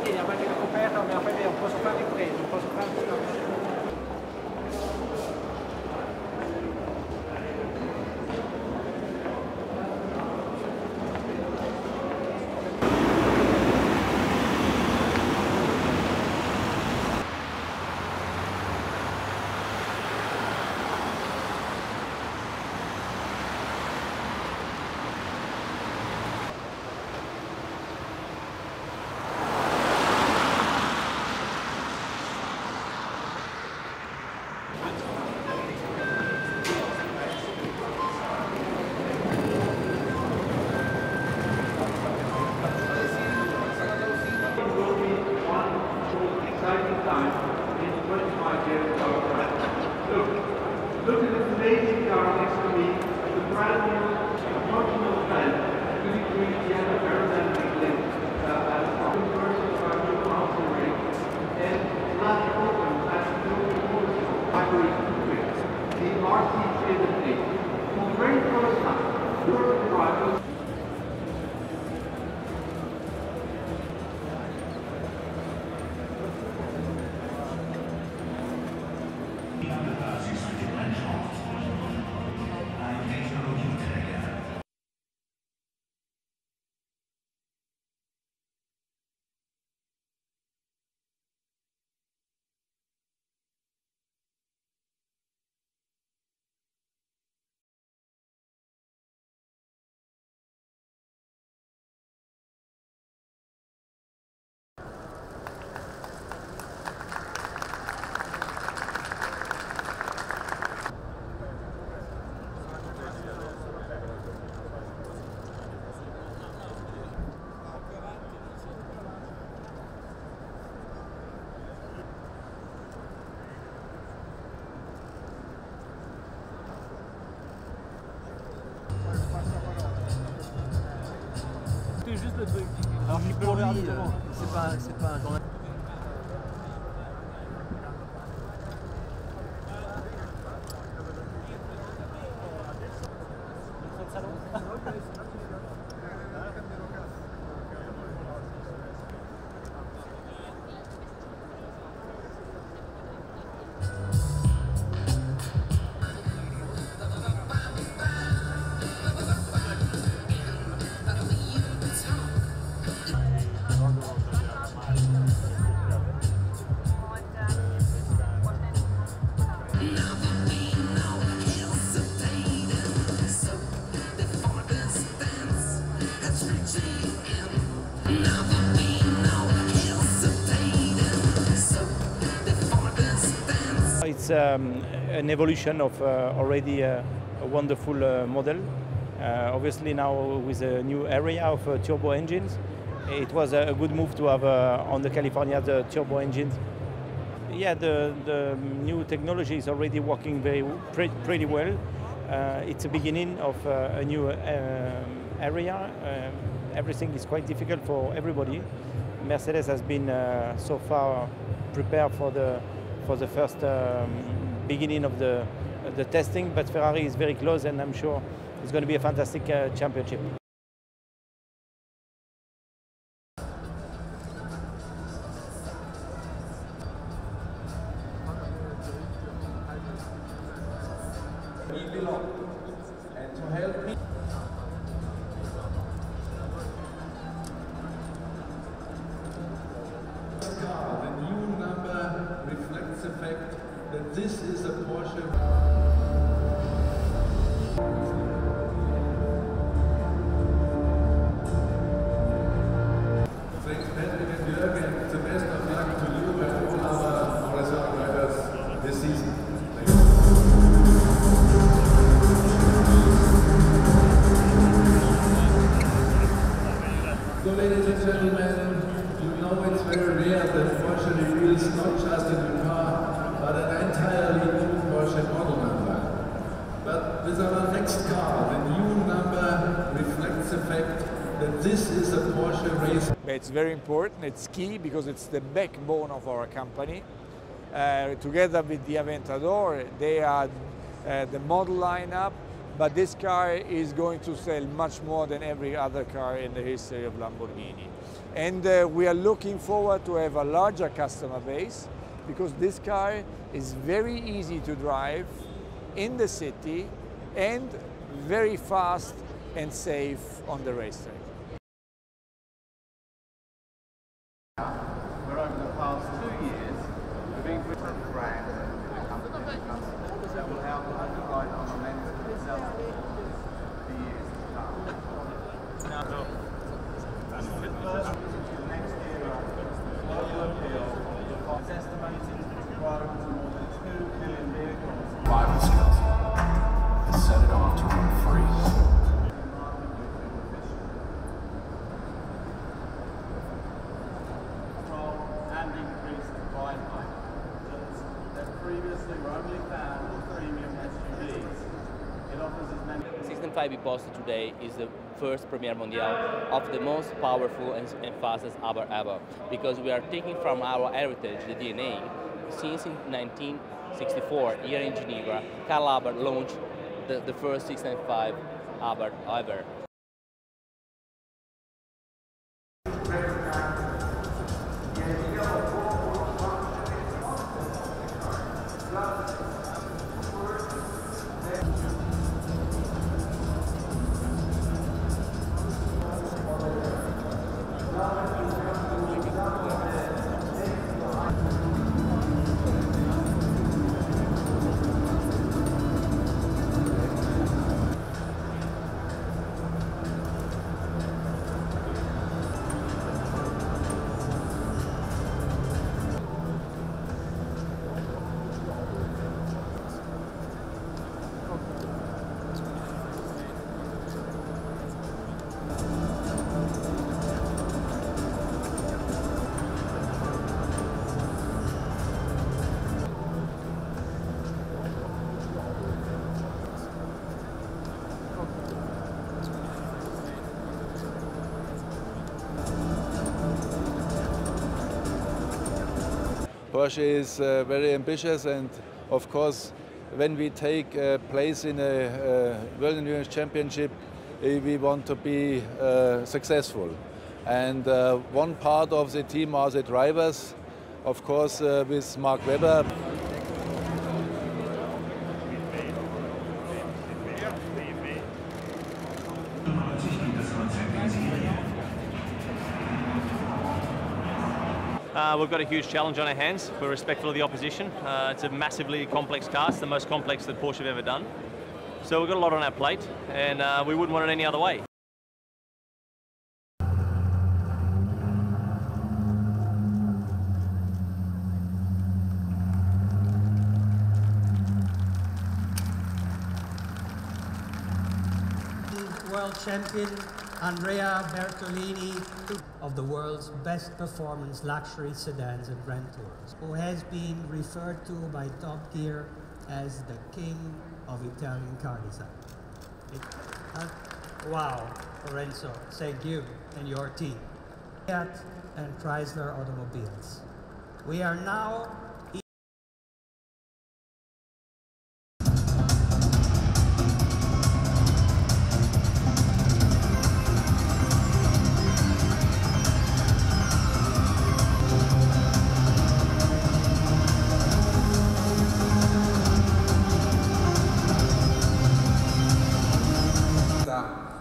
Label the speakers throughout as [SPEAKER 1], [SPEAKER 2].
[SPEAKER 1] Tieni la macchina coperta, non me la fai vedere, non posso fare riprese, non posso fare nulla.
[SPEAKER 2] Look at this amazing car next to me, the brand new functional plant, really green, yellow, aerodynamic link, conversion of our new mountain ring, and last program as new hybrid quick, the RT308. For the very first time, Europe drivers.
[SPEAKER 1] Juste le truc.
[SPEAKER 3] Alors pour lui, c'est pas un journal.
[SPEAKER 4] It's an evolution of already a wonderful model. Obviously now with a new area of turbo engines, it was a good move to have on the California the turbo engines. Yeah, the new technology is already working pretty well. It's a beginning of a new area. Everything is quite difficult for everybody. Mercedes has been so far prepared for the first beginning of the testing, but Ferrari is very close, and I'm sure it's going to be a fantastic championship.
[SPEAKER 2] We belong, and to help me. The new number reflects the fact that this is a Porsche. Thanks, Patrick and Jürgen, and the best of luck to you and all our motorcycle drivers this season. So, ladies and gentlemen, you know it's very rare that Porsche reveals not just a new car, but an entirely new Porsche model number. But with our next car, the new number reflects the fact that this is a Porsche race.
[SPEAKER 5] It's very important, it's key because it's the backbone of our company. Together with the Aventador, they are the model lineup, but this car is going to sell much more than every other car in the history of Lamborghini. And we are looking forward to have a larger customer base, because this car is very easy to drive in the city and very fast and safe on the racetrack.
[SPEAKER 2] Where over the past 2 years, we've been different brands and companies that will help provide our momentum itself for years to come. Next year, global appeal is estimated to grow to more than 2 million vehicles.
[SPEAKER 6] Rival skills and set it off to run free.
[SPEAKER 2] And increased ride height that previously were only found in premium SUVs. It offers as many.
[SPEAKER 7] 695 Imposter today is the first Premier Mondial of the most powerful and fastest ever, because we are taking from our heritage, the DNA. Since in 1964, here in Geneva, Karl Albert launched the first 695 ever.
[SPEAKER 8] Porsche is very ambitious, and of course when we take place in a World Endurance Championship, we want to be successful. And one part of the team are the drivers, of course with Mark Webber.
[SPEAKER 9] We've got a huge challenge on our hands. We're respectful of the opposition. It's a massively complex car. It's the most complex that Porsche have ever done. So we've got a lot on our plate, and we wouldn't want it any other way.
[SPEAKER 10] World champion Andrea Bertolini of the world's best performance luxury sedans and Grand Tours, who has been referred to by Top Gear as the king of Italian car design. Wow, Lorenzo, thank you and your team. Fiat and Chrysler automobiles. We are now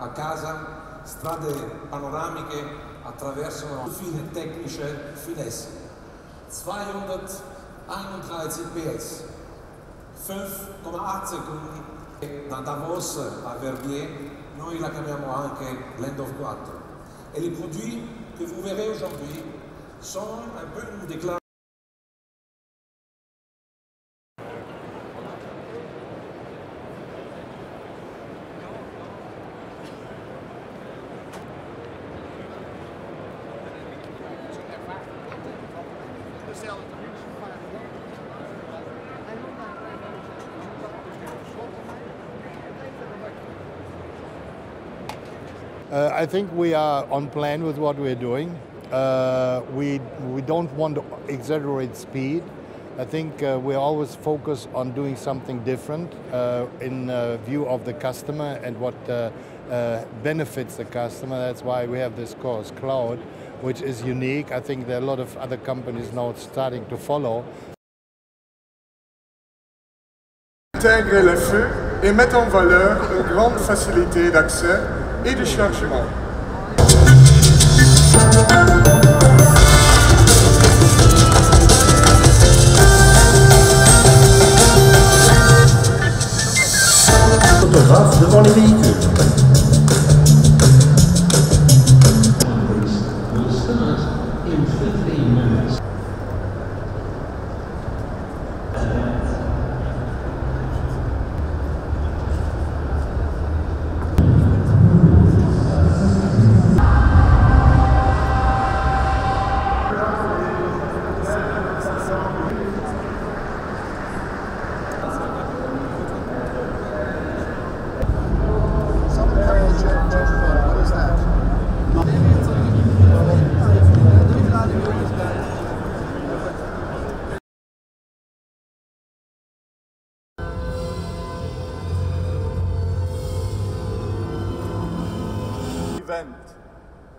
[SPEAKER 11] a casa, strade panoramiche attraversano fine tecnische Finesse. 231 PS, 5,8 secondi. Da Davos a Verbier, noi la chiamiamo anche Land of 4. Et les produits que vous verrez aujourd'hui sont un peu une déclaration.
[SPEAKER 12] I think we are on plan with what we're doing. We don't want to exaggerate speed. I think we always focus on doing something different in view of the customer and what benefits the customer. That's why we have this course, Cloud, which is unique. I think there are a lot of other companies now starting to follow.
[SPEAKER 13] Intègre le feu et met en valeur une grande facilité d'accès et de chargement.
[SPEAKER 14] Photographe devant les véhicules. Will start in 15 minutes.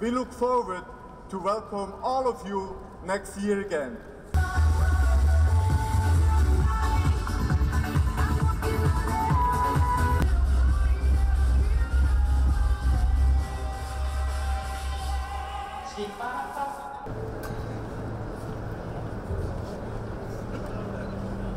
[SPEAKER 13] We look forward to welcome all of you next year again.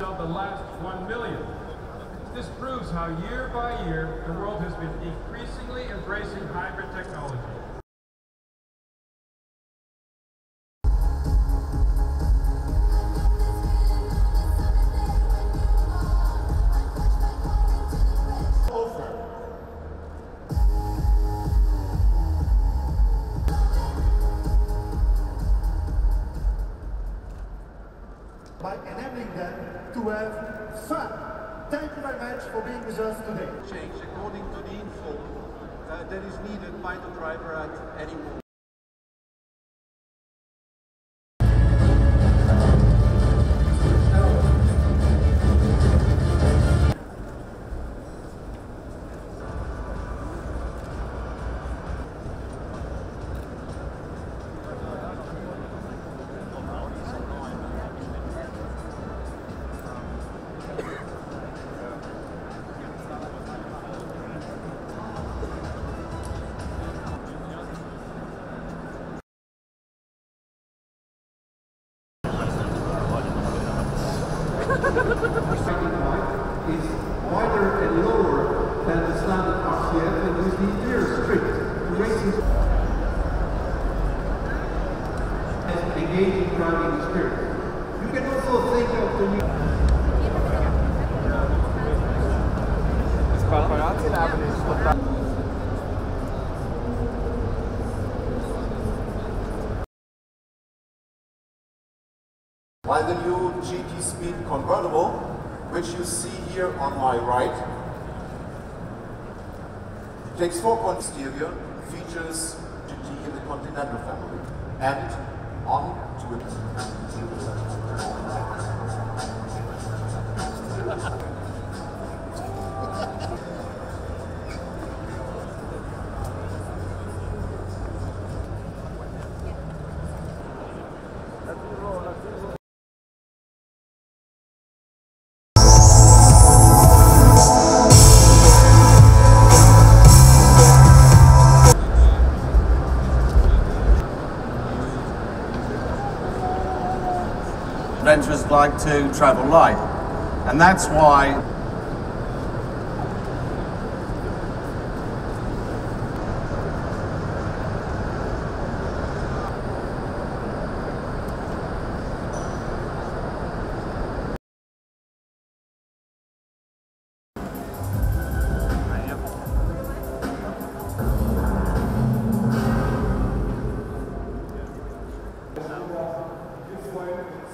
[SPEAKER 15] Of the last 1 million. This proves how year by year the world has been increasingly embracing hybrid technology.
[SPEAKER 16] By enabling them to have fun. Thank you very much for being with us today.
[SPEAKER 2] Change according to the info that is needed by the driver at any moment.
[SPEAKER 16] Is wider and lower than the standard RCF and with the interior strict, racing and engaging driving experience. You can also think of the new
[SPEAKER 11] While the new GT Speed convertible, which you see here on my right, takes 4-point exterior, features GT in the Continental family, and on to it.
[SPEAKER 17] Adventurers like to travel light, and that's why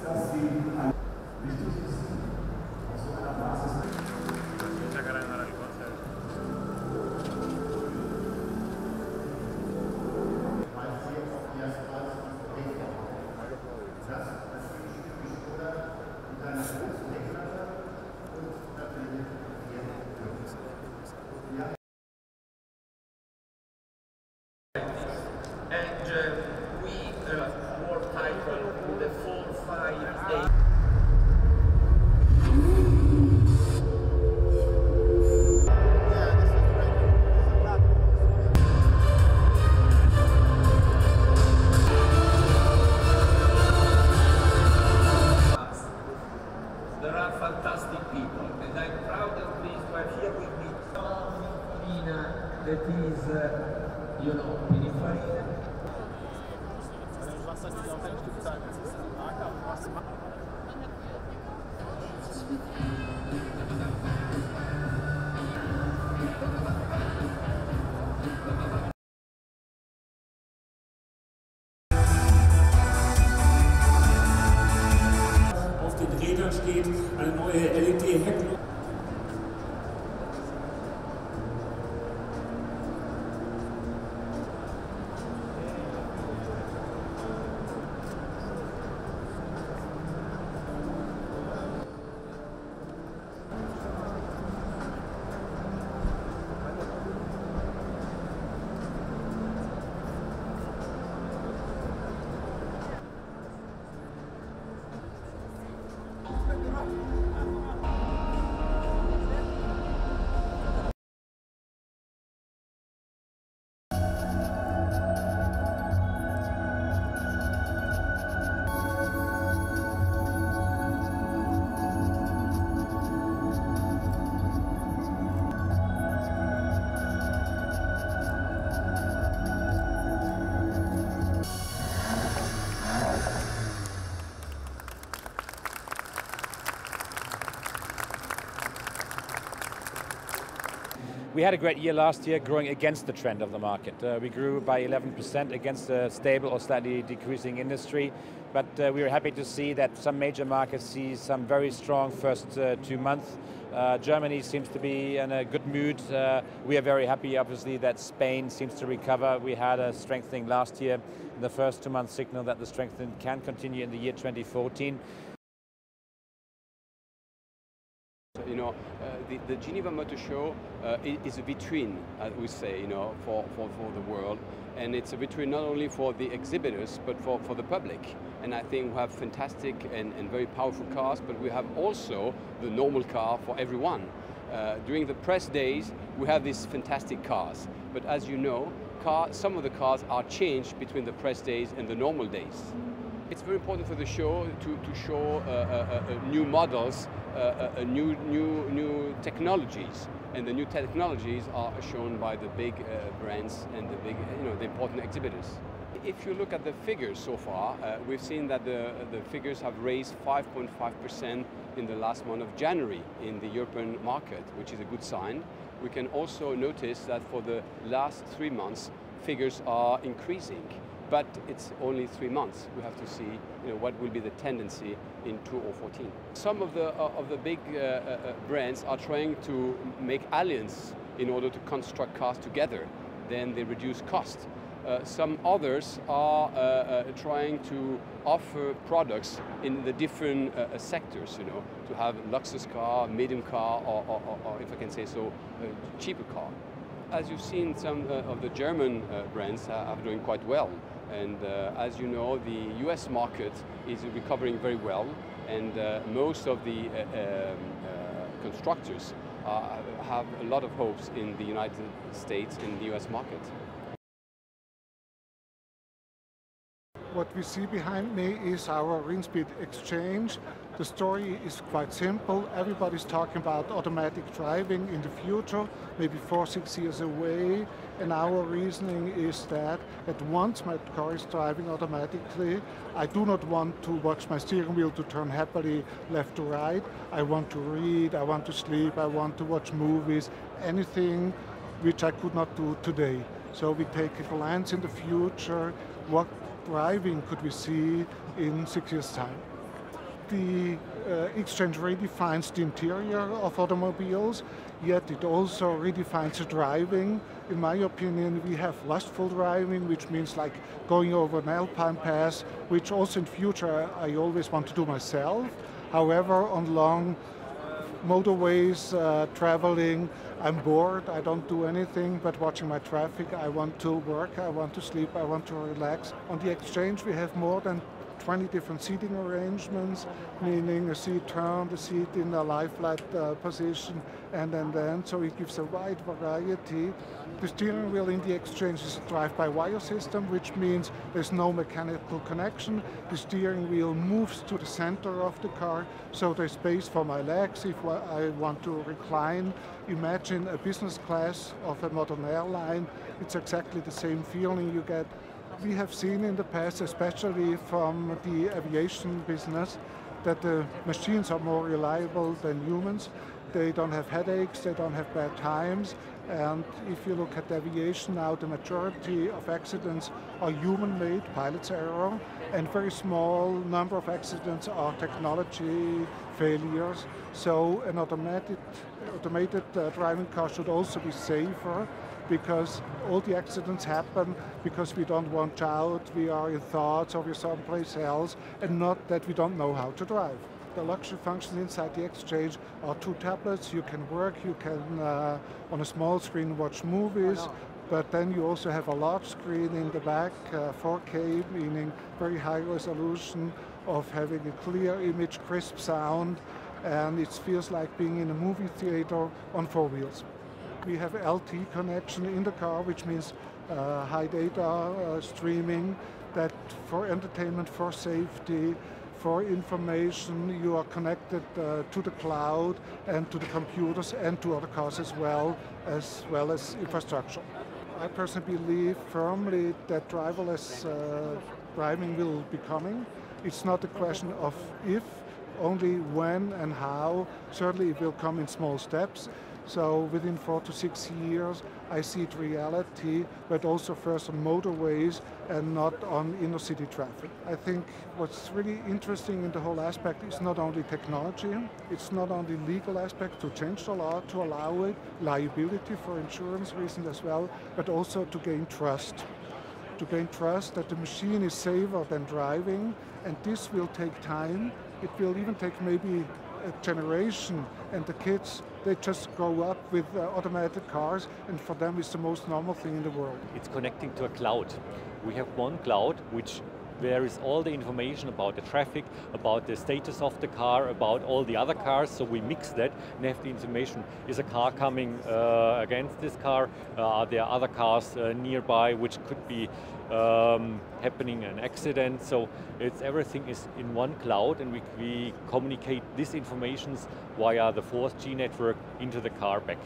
[SPEAKER 16] dass sie ein wichtiges, auf so einer Basis
[SPEAKER 4] We had a great year last year growing against the trend of the market. We grew by 11% against a stable or slightly decreasing industry, but we were happy to see that some major markets see some very strong first 2 months. Germany seems to be in a good mood. We are very happy, obviously, that Spain seems to recover. We had a strengthening last year. The first 2 months signal that the strengthening can continue in the year 2014.
[SPEAKER 18] You know, the Geneva Motor Show is a vitrine, as we say, you know, for the world. And it's a vitrine not only for the exhibitors, but for the public. And I think we have fantastic and very powerful cars, but we have also the normal car for everyone. During the press days, we have these fantastic cars. But as you know, some of the cars are changed between the press days and the normal days. It's very important for the show to show new models, new technologies, and the new technologies are shown by the big brands and the big, the important exhibitors. If you look at the figures so far, we've seen that the figures have raised 5.5% in the last month of January in the European market, which is a good sign. We can also notice that for the last 3 months, figures are increasing. But it's only 3 months. We have to see, what will be the tendency in 2014. Some of the big brands are trying to make alliances in order to construct cars together. Then they reduce cost. Some others are trying to offer products in the different sectors. To have luxury car, medium car, or if I can say so, a cheaper car. As you've seen, some of the German brands are doing quite well. And as you know, the US market is recovering very well, and most of the constructors have a lot of hopes in the United States and the US market.
[SPEAKER 13] What we see behind me is our Rinspeed exchange. The story is quite simple. Everybody's talking about automatic driving in the future, maybe 4 or 6 years away. And our reasoning is that once my car is driving automatically, I do not want to watch my steering wheel to turn happily left to right. I want to read, I want to sleep, I want to watch movies, anything which I could not do today. So we take a glance in the future. What driving could we see in 6 years' time? The exchange redefines the interior of automobiles, yet it also redefines the driving. In my opinion, we have lustful driving, which means like going over an alpine pass, which also in future I always want to do myself. However, on long motorways, traveling, I'm bored, I don't do anything but watching my traffic. I want to work, I want to sleep, I want to relax. On the exchange we have more than 20 different seating arrangements, meaning a seat turned, a seat in a lie-flat position, and then, so it gives a wide variety. The steering wheel in the exchange is a drive-by-wire system, which means there's no mechanical connection. The steering wheel moves to the center of the car, so there's space for my legs if I want to recline. Imagine a business class of a modern airline. It's exactly the same feeling you get. We have seen in the past, especially from the aviation business, that the machines are more reliable than humans. They don't have headaches, they don't have bad times. And if you look at aviation now, the majority of accidents are human-made, pilot's error, and very small number of accidents are technology failures. So an automated driving car should also be safer, because all the accidents happen because we don't watch out, we are in thoughts or we're someplace else, and not that we don't know how to drive. The luxury functions inside the exchange are 2 tablets. You can work, you can on a small screen watch movies, but then you also have a large screen in the back, 4K, meaning very high resolution, of having a clear image, crisp sound, and it feels like being in a movie theater on 4 wheels. We have LTE connection in the car, which means high data streaming, that for entertainment, for safety, for information, you are connected to the cloud and to the computers and to other cars as well as infrastructure. I personally believe firmly that driverless driving will be coming. It's not a question of if, only when and how. Certainly it will come in small steps. So within 4 to 6 years, I see it reality, but also first on motorways and not on inner city traffic. I think what's really interesting in the whole aspect is not only technology, it's not only legal aspect to change the law to allow it, liability for insurance reasons as well, but also to gain trust. To gain trust that the machine is safer than driving, and this will take time. It will even take maybe a generation, and the kids, they just grow up with automated cars, and for them it's the most normal thing in the world.
[SPEAKER 19] It's connecting to a cloud. We have one cloud which there is all the information about the traffic, about the status of the car, about all the other cars, so we mix that and have the information. Is a car coming against this car? Are there other cars nearby which could be happening an accident? So everything is in one cloud, and we communicate this information via the 4G network into the car back.